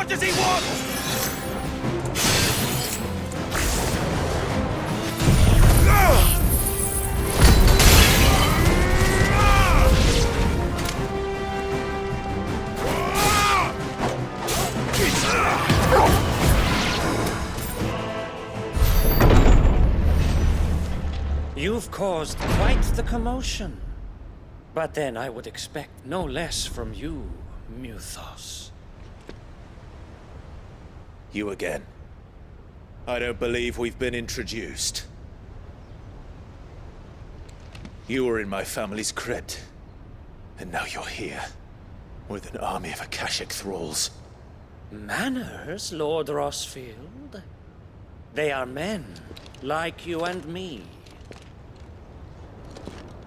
What does he want? You've caused quite the commotion. But then I would expect no less from you, Muthos. You again. I don't believe we've been introduced. You were in my family's crypt. And now you're here. With an army of Akashic thralls. Manners, Lord Rossfield? They are men, like you and me.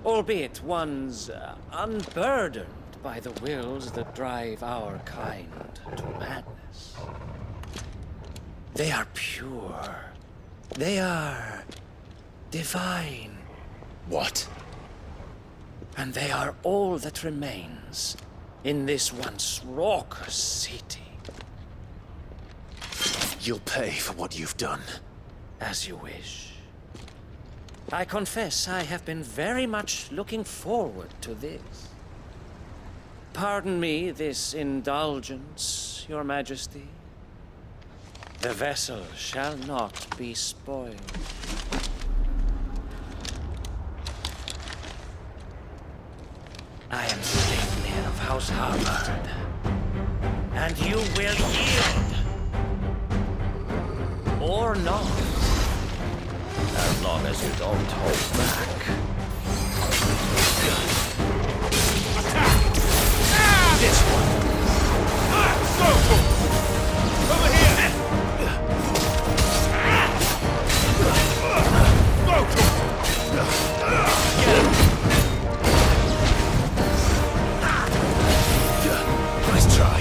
Albeit ones unburdened by the wills that drive our kind to madness. They are pure. They are divine. What? And they are all that remains in this once raucous city. You'll pay for what you've done. As you wish. I confess I have been very much looking forward to this. Pardon me this indulgence, Your Majesty. The vessel shall not be spoiled. I am Sigmir of House Harvard, and you will yield. Or not. As long as you don't hold back. Attack! This one! Go! Over here! Go! Get him! Nice try.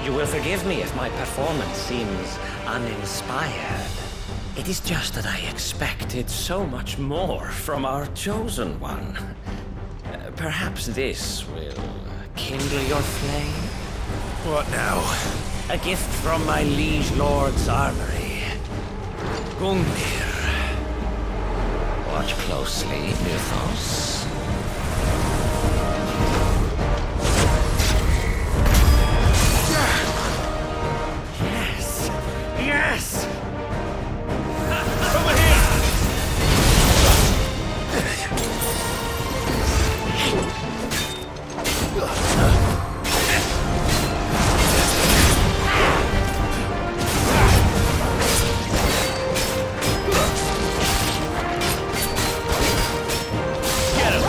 You will forgive me if my performance seems uninspired. It is just that I expected so much more from our chosen one. Perhaps this will kindle your flame? What now? A gift from my liege lord's armory. Gungnir. Watch closely, Muthos. Yes! Yes! Over here! Get him!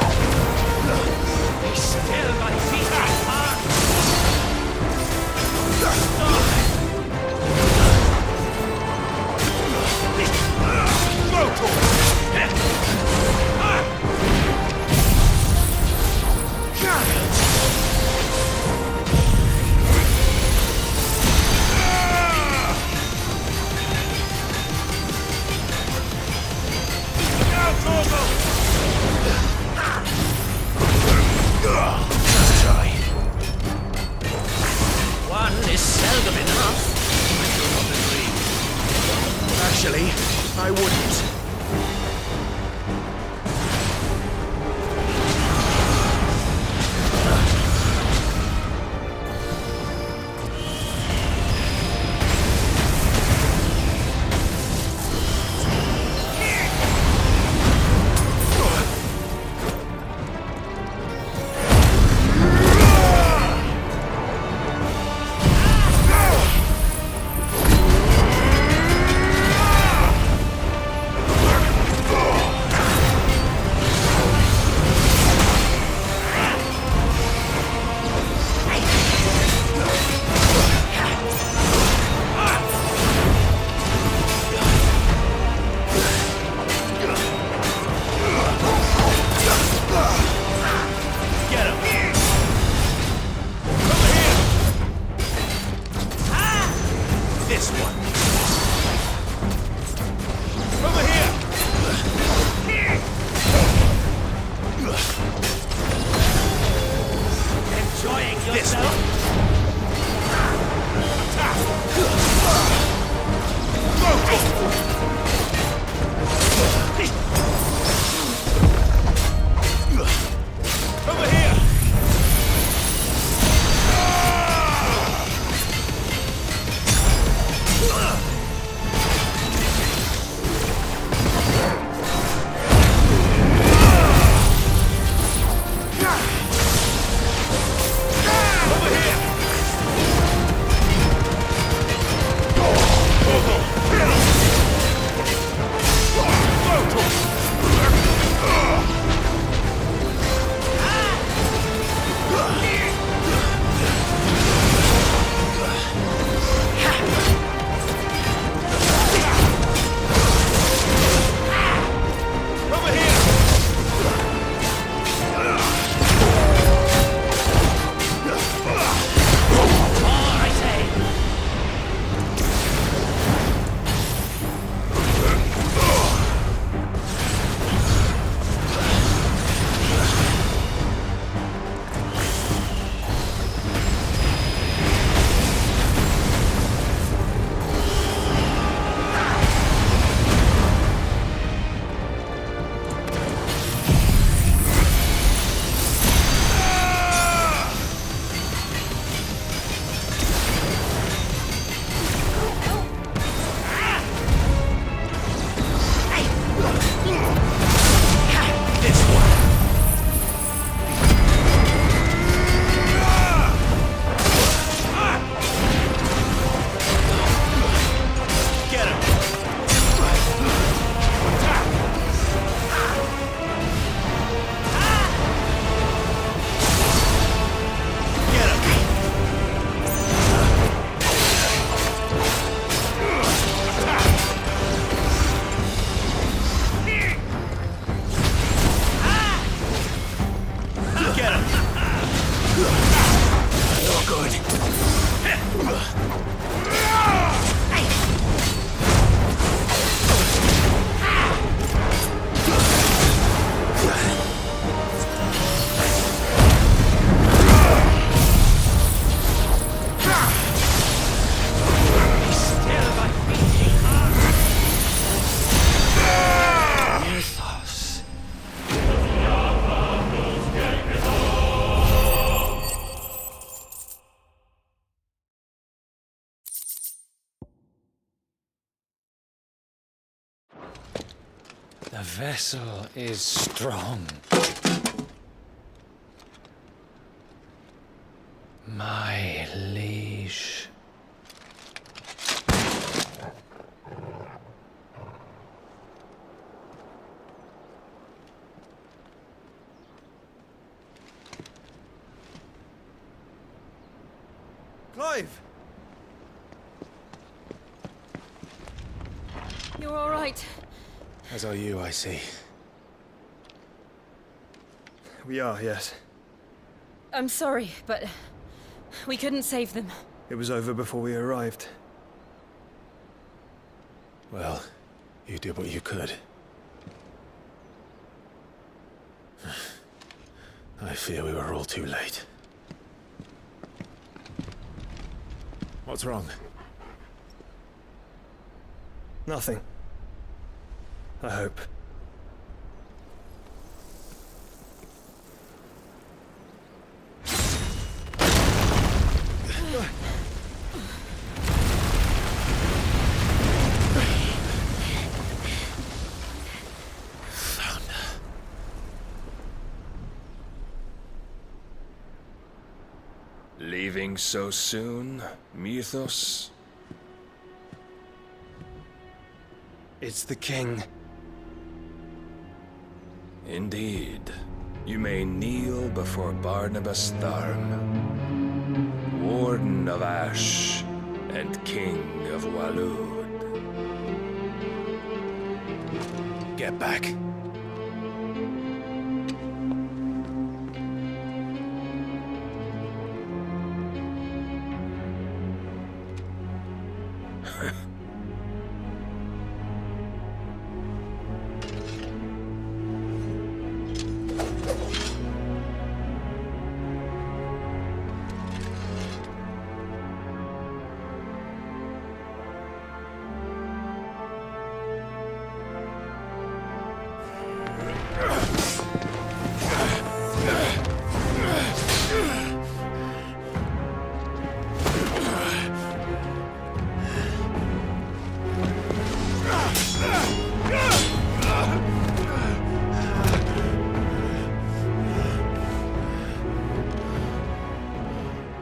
Actually, I wouldn't. The vessel is strong. My liege. Clive! You're all right. As are you, I see. We are, yes. I'm sorry, but we couldn't save them. It was over before we arrived. Well, you did what you could. I fear we were all too late. What's wrong? Nothing. I hope. Leaving so soon, Mythos? It's the king. Indeed. You may kneel before Barnabas Tharm, Warden of Ash and King of Waloed. Get back.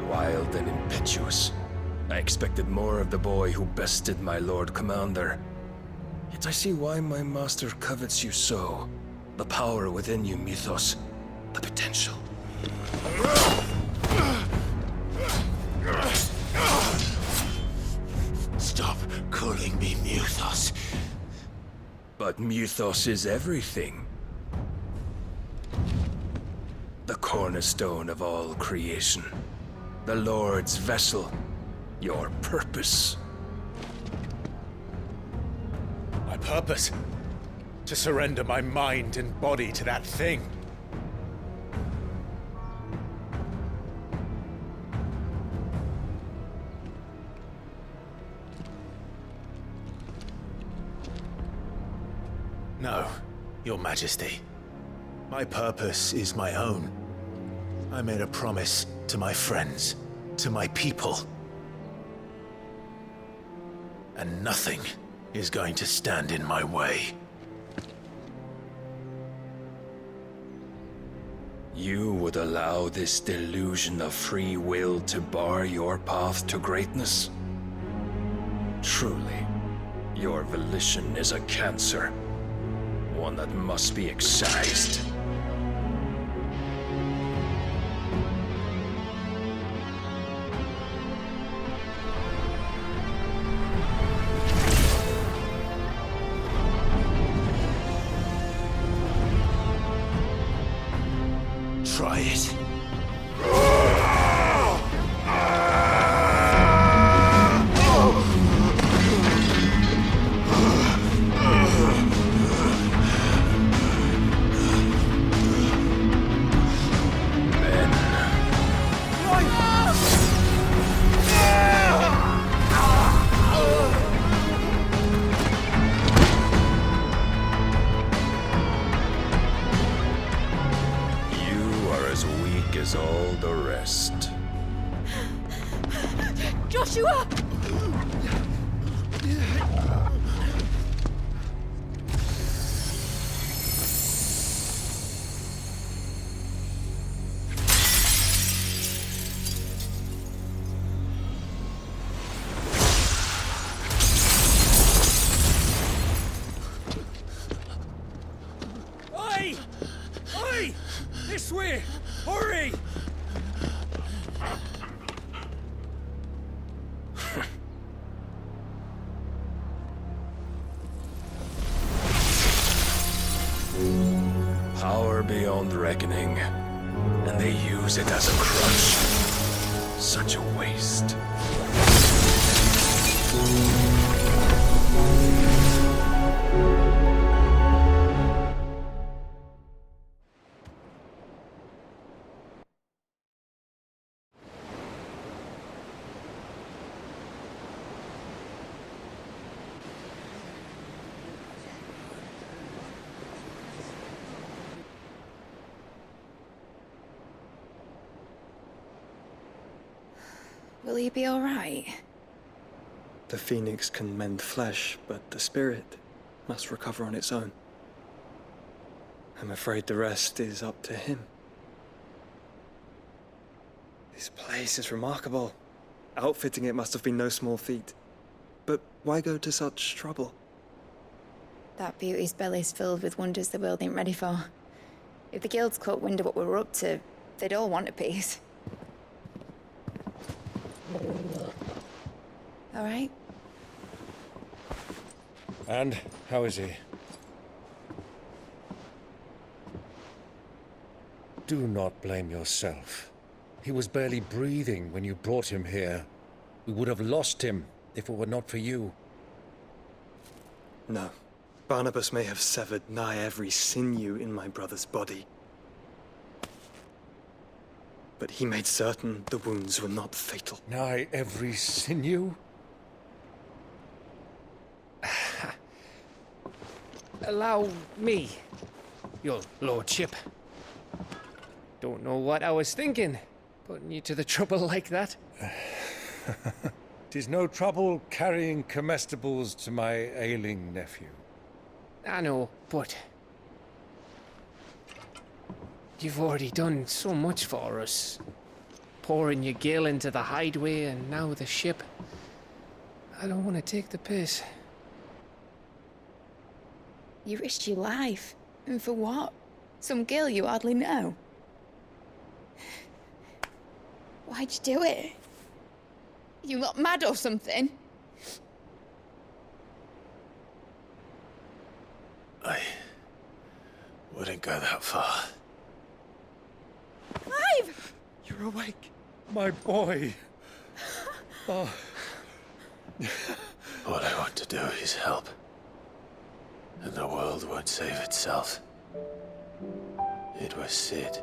Wild and impetuous. I expected more of the boy who bested my Lord Commander. Yet I see why my master covets you so. The power within you, Mythos. The potential. Stop calling me Mythos. But Mythos is everything. The cornerstone of all creation. The Lord's vessel. Your purpose. My purpose? To surrender my mind and body to that thing. No, Your Majesty. My purpose is my own. I made a promise to my friends, to my people. And nothing is going to stand in my way. You would allow this delusion of free will to bar your path to greatness? Truly, your volition is a cancer. One that must be excised. Try it. As all the rest. Joshua! Oi! Oi! This way! Hurry! Power beyond reckoning, and they use it as a crutch. Such a waste. Will he be all right? The phoenix can mend flesh, but the spirit must recover on its own. I'm afraid the rest is up to him. This place is remarkable. Outfitting it must have been no small feat. But why go to such trouble? That beauty's belly's filled with wonders the world ain't ready for. If the guilds caught wind of what we were up to, they'd all want a piece. All right? And how is he? Do not blame yourself. He was barely breathing when you brought him here. We would have lost him if it were not for you. No. Barnabas may have severed nigh every sinew in my brother's body. But he made certain the wounds were not fatal. Nigh every sinew? Allow me, your lordship. Don't know what I was thinking, putting you to the trouble like that. 'Tis no trouble carrying comestibles to my ailing nephew. I know, but you've already done so much for us. Pouring your gil into the hideaway and now the ship. I don't want to take the piss. You risked your life. And for what? Some girl you hardly know. Why'd you do it? You lot mad or something? I wouldn't go that far. Clive! You're awake. My boy! Oh. All I want to do is help. And the world won't save itself. It was Sid.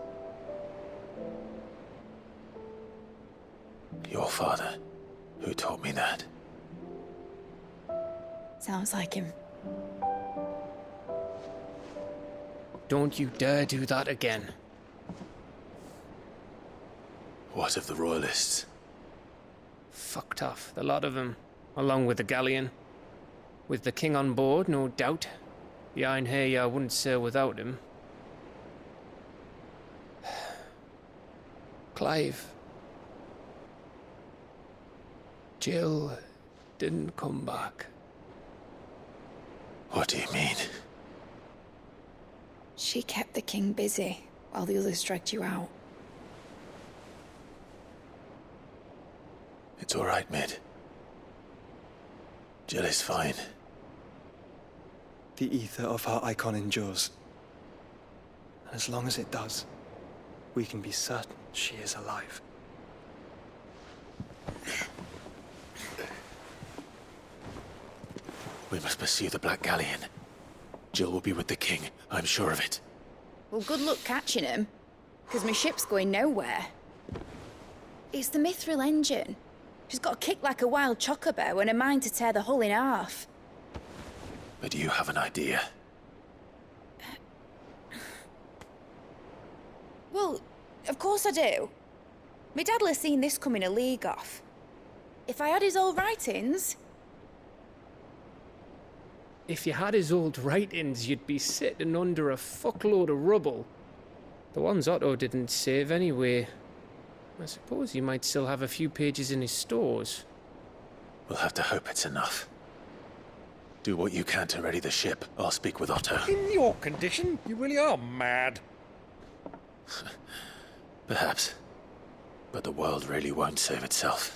Your father, who taught me that. Sounds like him. Don't you dare do that again. What of the Royalists? Fucked off, the lot of them, along with the galleon. With the king on board, no doubt. The Iron Hair I wouldn't sail without him. Clive. Jill didn't come back. What do you mean? She kept the king busy while the others dragged you out. It's all right, Mid. Jill is fine. The ether of her icon endures. And as long as it does, we can be certain she is alive. We must pursue the Black Galleon. Jill will be with the king, I'm sure of it. Well, good luck catching him, because my ship's going nowhere. It's the Mithril engine. She's got a kick like a wild chocobo and a mind to tear the hull in half. But you have an idea. Well, of course I do. My dad'll have seen this coming a league off. If I had his old writings... If you had his old writings, you'd be sitting under a fuckload of rubble. The ones Otto didn't save anyway. I suppose he might still have a few pages in his stores. We'll have to hope it's enough. Do what you can to ready the ship. I'll speak with Otto. In your condition, you really are mad. Perhaps. But the world really won't save itself.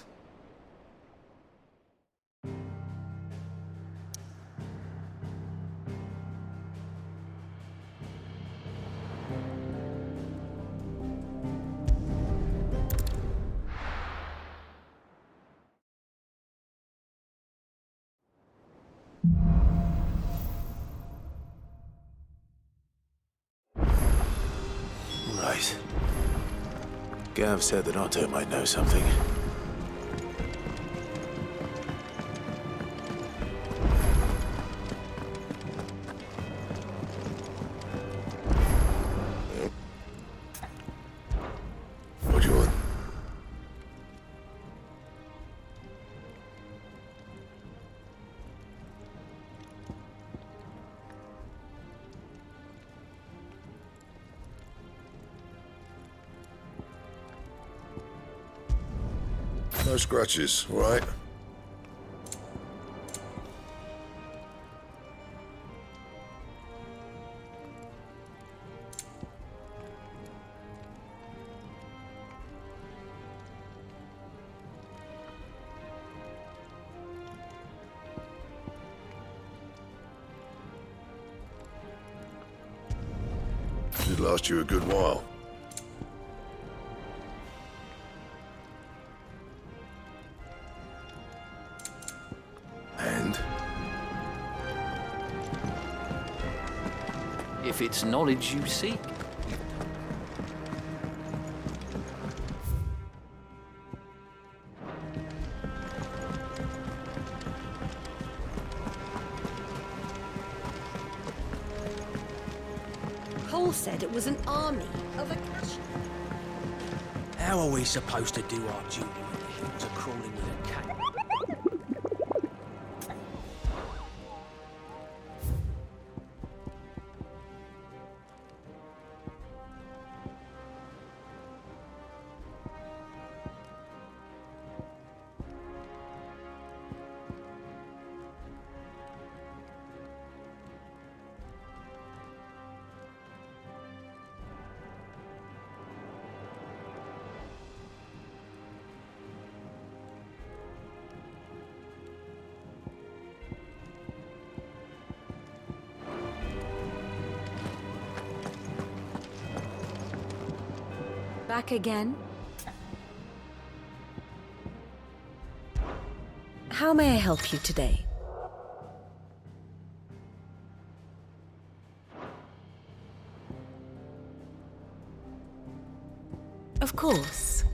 Right. Gav said that Otto might know something. What do you want? No scratches, all right? Should last you a good while. And? If it's knowledge you seek. Cole said it was an army of Akashi. How are we supposed to do our duty when the hills are crawling with a cat? Back again? How may I help you today? Of course.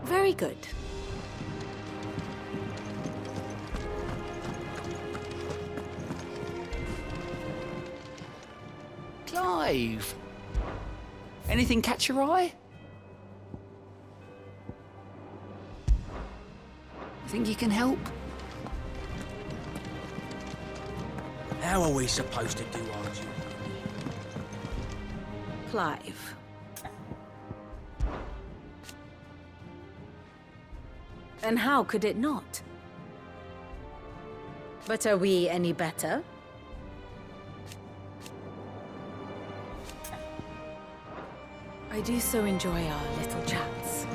Very good. Clive! Anything catch your eye? Think you can help? How are we supposed to do our duty? Clive. And how could it not? But are we any better? I do so enjoy our little chats.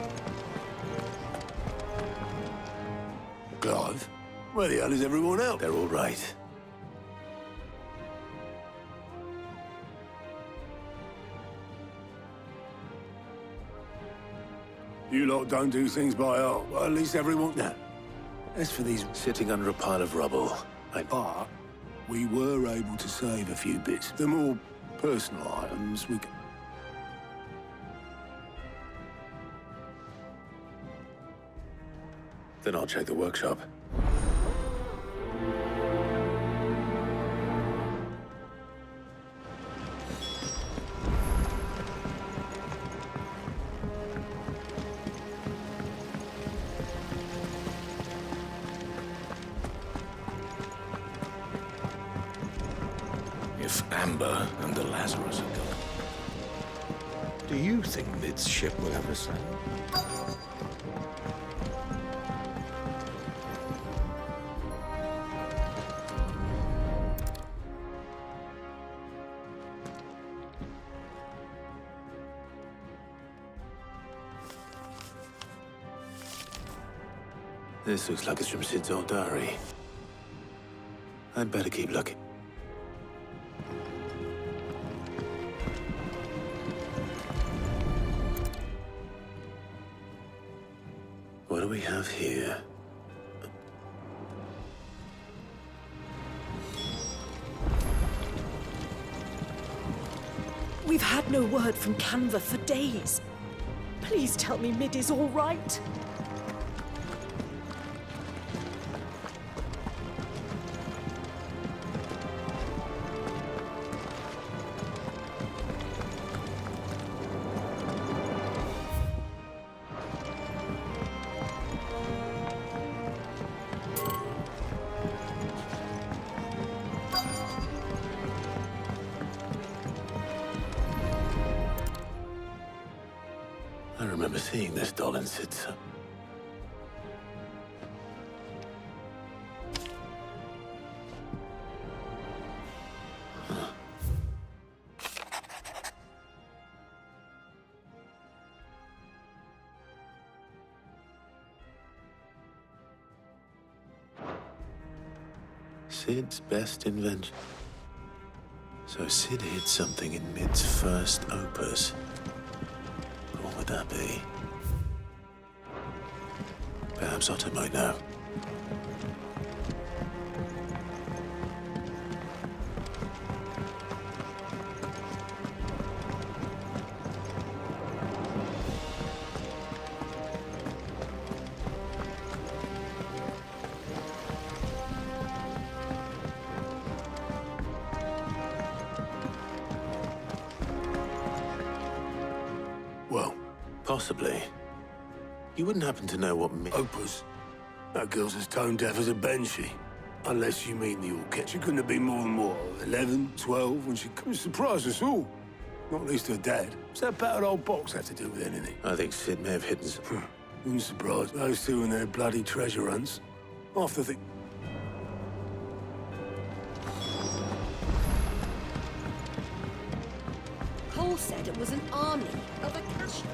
Clive, where the hell is everyone else? They're all right. You lot don't do things by heart. Well, at least everyone... No. As for these sitting under a pile of rubble, But we were able to save a few bits. The more personal items we... Then I'll check the workshop. If Amber and the Lazarus are gone, do you think Mid's ship will ever sail? This looks like it's from Sid's old diary. I'd better keep looking. What do we have here? We've had no word from Canva for days. Please tell me Mid is all right. I remember seeing this doll in Sid's. Sid's best invention. So Sid hid something in Mid's first opus. What would that be? Perhaps Otto might know. Well, Possibly. You wouldn't happen to know what Opus. That girl's as tone deaf as a banshee. Unless you mean the orchid. She couldn't have been more than what, 11, 12, when she could surprise us all. Not least her dad. What's that battered old box have to do with anything? I think Sid may have hidden some. Wouldn't surprise those two and their bloody treasure hunts. Half the thing. Cole said it was an army of Akasha.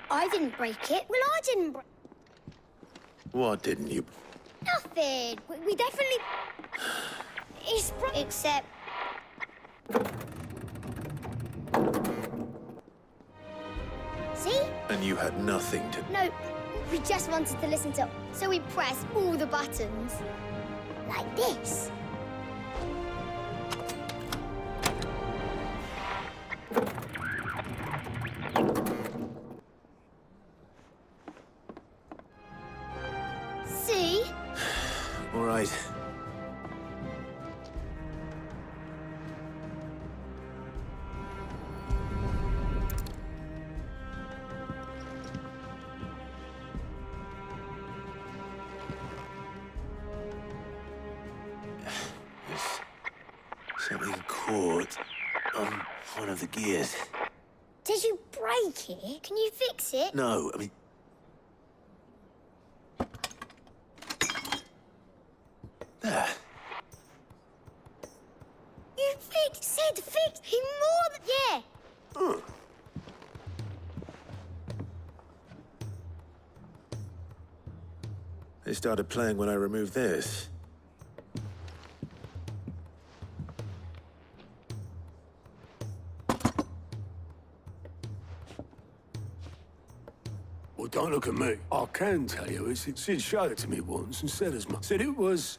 I didn't break it. Well, I didn't break... What didn't you? Nothing. We definitely... It's except... See? And you had nothing to... No, we just wanted to listen to... So we pressed all the buttons. Like this. See? All right. There's something caught on one of the gears. Did you break it? Can you fix it? No, I mean... There. You fixed... Sid fixed him more than... Yeah. They started playing when I removed this. What Well, don't look at me. I can tell you, Sid showed it to me once and said as much. Said it was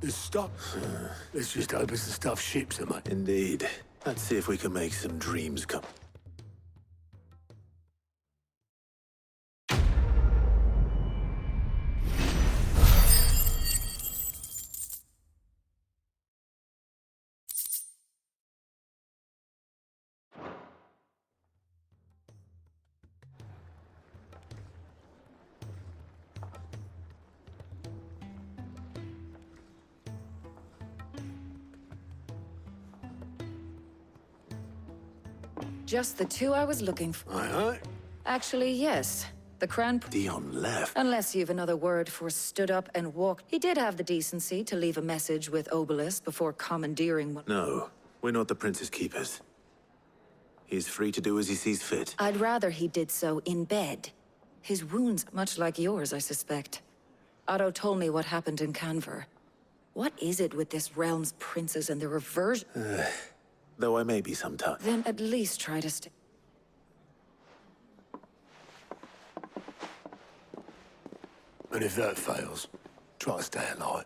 the stuff. Let's just hope it's the stuff ships are made. Indeed. Let's see if we can make some dreams come. Just the two I was looking for. Aye. Actually, yes. The Crown... Dion left. Unless you've another word for stood up and walked. He did have the decency to leave a message with Obelisk before commandeering one. No, we're not the Prince's keepers. He's free to do as he sees fit. I'd rather he did so in bed. His wounds, much like yours, I suspect. Otto told me what happened in Canver. What is it with this realm's princes and their aversion? Though I may be sometime. Then at least try to stay. And if that fails, try to stay alive.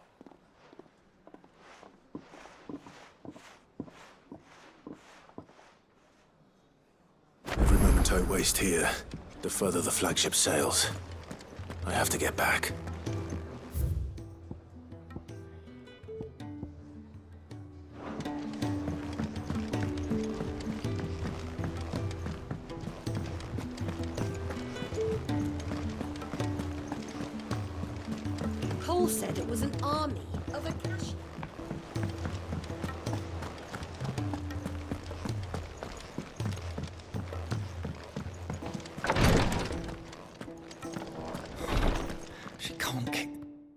Every moment I waste here, the further the flagship sails. I have to get back. Cole said it was an army of Acacia. She can't kick.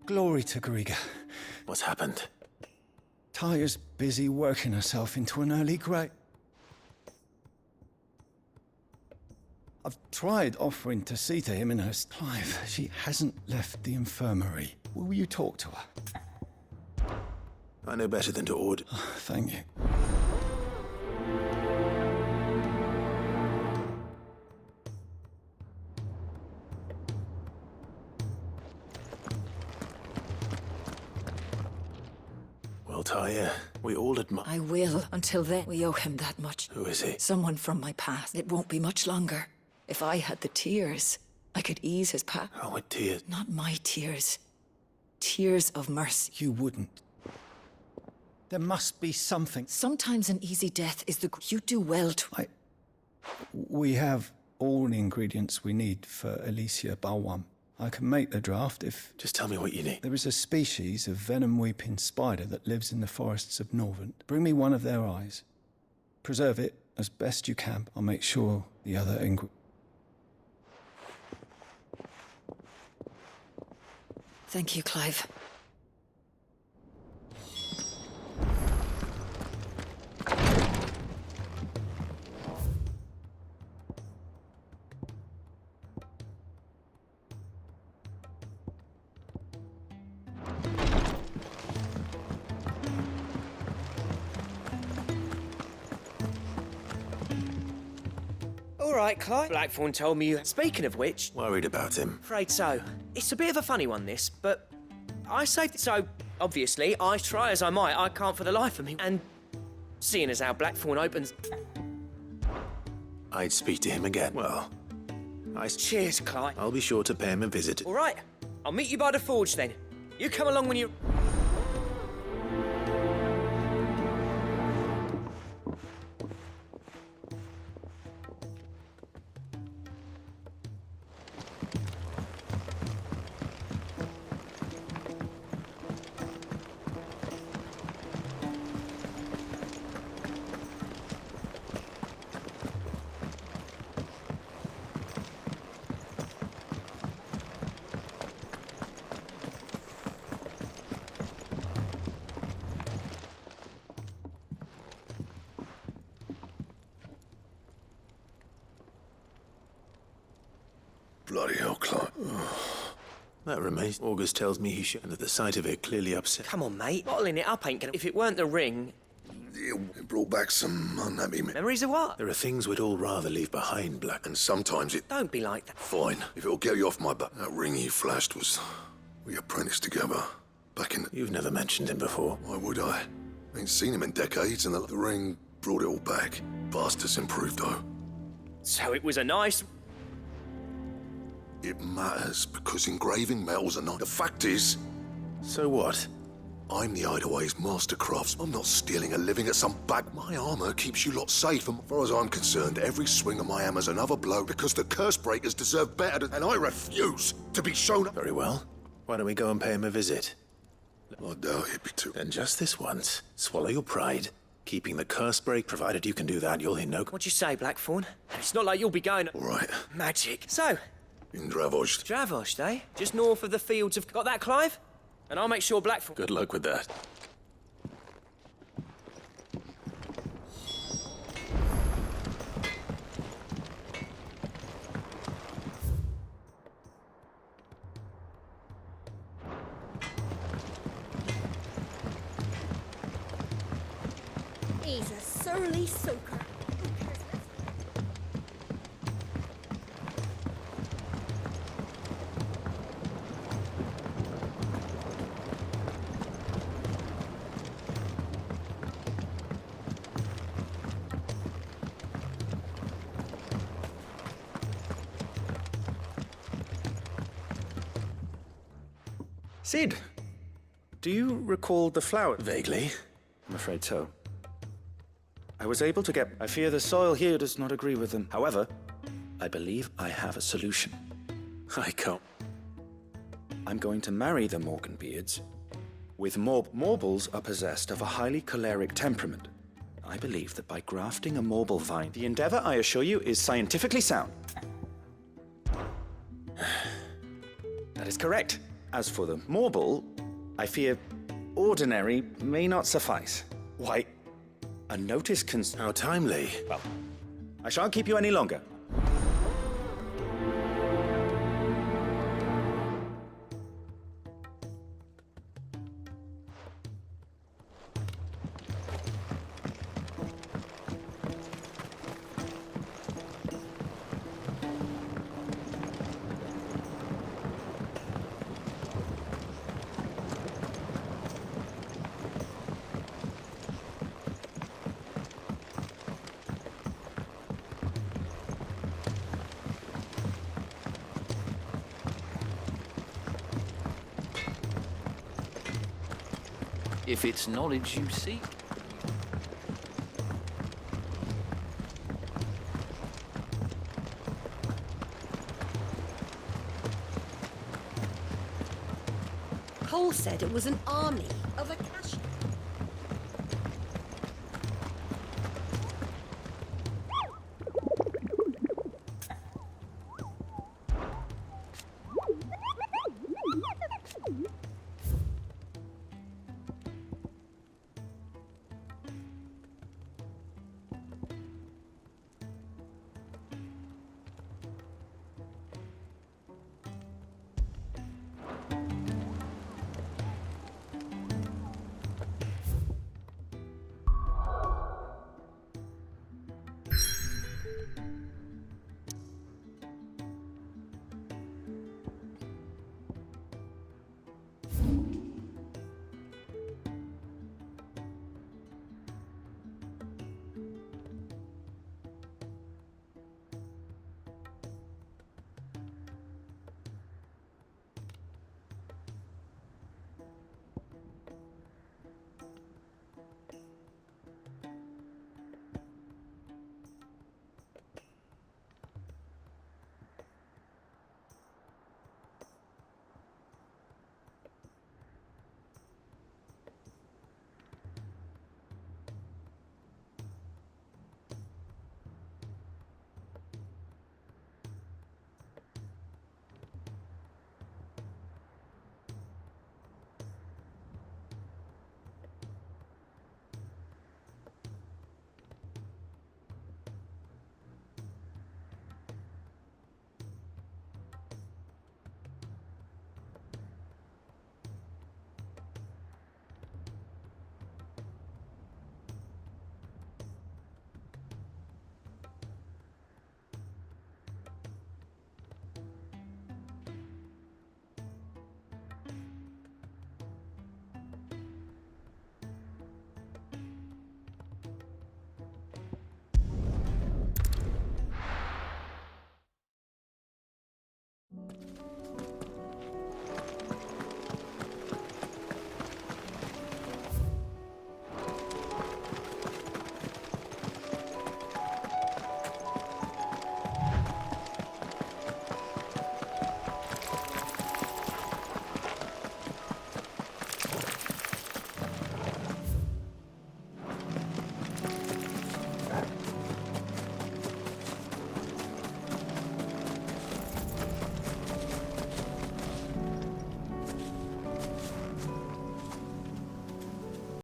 Glory to Griga. What's happened? Talia's busy working herself into an early grave. I've tried offering to see to him in her... Clive, she hasn't left the infirmary. Will you talk to her? I know better than to order. Thank you. Well, Talia, we all admire... I will. Until then, we owe him that much. Who is he? Someone from my past. It won't be much longer. If I had the tears, I could ease his path. How would tears? Not my tears. Tears of mercy. You wouldn't. There must be something. Sometimes an easy death is the... You do well to... We have all the ingredients we need for Alicia Balwam. I can make the draft if... Just tell me what you need. There is a species of venom-weeping spider that lives in the forests of Norvent. Bring me one of their eyes. Preserve it as best you can. I'll make sure the other ingredients... Thank you, Clive. All right, Clive. Blackthorn told me you... Speaking of which... Worried about him. Afraid so. It's a bit of a funny one, this, but... I saved it, so... Obviously, I try as I might, I can't for the life of me. And... Seeing as how Blackthorn opens... I'd speak to him again. Well... Cheers, Clive. I'll be sure to pay him a visit. All right. I'll meet you by the forge, then. You come along when you... Bloody hell, Clive. That remains. August tells me he should, and at the sight of it, clearly upset. Come on, mate. Bottling it up ain't gonna... If it weren't the ring, It brought back some unhappy Memories of what? There are things we'd all rather leave behind, Black. And sometimes it... Don't be like that. Fine, if it'll get you off my back. That ring he flashed was... We apprenticed together. Back in... You've never mentioned him before. Why would I? Ain't seen him in decades, and the ring brought it all back. Bastards improved, though. So it was a nice... It matters, because engraving metals are not... The fact is... So what? I'm the Hideaway's master craftsman. I'm not stealing a living at some back. My armor keeps you lot safe, and as far as I'm concerned, every swing of my hammer's another blow, because the curse breakers deserve better, and I refuse to be shown up. Very well. Why don't we go and pay him a visit? I doubt he'd be too... Then just this once, swallow your pride. Keeping the curse break, provided you can do that, you'll hear no... What'd you say, Blackthorn? It's not like you'll be going... All right. Magic. So... In Dravost. Dravost, eh? Just north of the fields of... Got that, Clive? And I'll make sure Blackthorn... Good luck with that. He's a surly soaker. Sid, do you recall the flower? Vaguely. I'm afraid so. I was able to get... I fear the soil here does not agree with them. However, I believe I have a solution. I can't. I'm going to marry the Morganbeards with Morbles are possessed of a highly choleric temperament. I believe that by grafting a Morble vine, the endeavor, I assure you, is scientifically sound. That is correct. As for the Morble, I fear ordinary may not suffice. Why, a notice can... How timely. Well, I shan't keep you any longer. If it's knowledge you seek. Cole said it was an army of Akashians.